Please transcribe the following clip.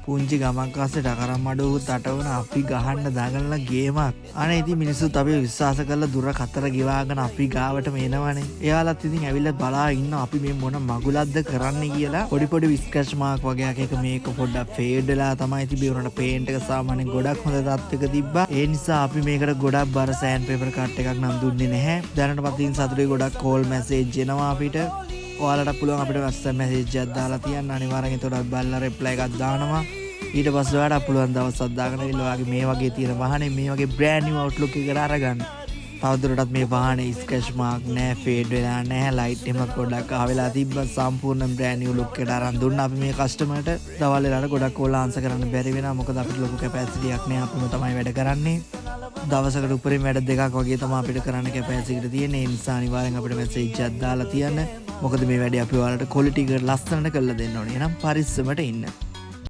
පුංචි ගමක් ආසේ ඩකරම් මඩුව තටවන අපි ගහන්න දාගන්න ගේමක්. අනේ ඉතින් මිනිස්සුත් අපි විශ්වාස කරලා දුර කතර ගෙවාගෙන අපි ගාවටම එනවනේ. එයාලත් ඉතින් ඇවිල්ලා බලා ඉන්න අපි මේ මොන මගුලක්ද කරන්නේ කියලා පොඩි පොඩි විස්කච් මාක් වගේ එකක මේක පොඩ්ඩක් ෆේඩ් වෙලා තමයි තිබි උනට පේන්ට් එක සාමාන්‍යයෙන් ගොඩක් හොඳ තත්ත්වයක තිබ්බා. ඒ නිසා අපි මේකට ගොඩක් බර සෑන්ඩ් පේපර් කට් එකක් නම් දුන්නේ නැහැ. දැනටමත් ඉතින් සතුටුයි ගොඩක් කෝල් මැසේජ් එනවා අපිට. ඔයාලට පුළුවන් අපිට WhatsApp මැසේජ් එකක් දාලා තියන්න. අනිවාර්යෙන් ඒකට බලලා රිප්ලයි එකක් දානවා. ඊට පස්සේ ඔයාලට පුළුවන් දවසක් දාගෙන ඉන්න ඔයාගේ මේ වගේ තියෙන වාහනේ මේ වගේ බ්‍රෑන්ඩ් නිව් අවුට්ලුක් එකකට අරගන්න. තවදුරටත් මේ වාහනේ ස්ක්‍රැච් මාක් නැහැ, ෆේඩ් වෙලා නැහැ, ලයිට් එකක් පොඩ්ඩක් ආවෙලා තිබ්බා. සම්පූර්ණ බ්‍රෑන්ඩ් නිව් ලුක් එකට අරන් දුන්නා අපි මේ කස්ටමර්ට. දවල් වෙලාවට ගොඩක් කෝල් ආන්සර් කරන්න බැරි වෙනවා. මොකද අපිට ලොකු කැපැසිටි එකක් නැහැ. අපිම තමයි වැඩ කරන්නේ. දවසකට උඩරින් වැඩ දෙකක් වගේ තමයි අපිට කරන්න කැපැසිටි තියෙන්නේ. ඒ නිසා අනිවාර්යෙන් අපිට මැසේජ් එකක් දාලා තියන්න. මොකද මේ වැඩේ අපි ඔයාලට ක්වොලිටි එකට ලස්සනට කරලා දෙන්න ඕනේ. එහෙනම් පරිස්සමට ඉන්න.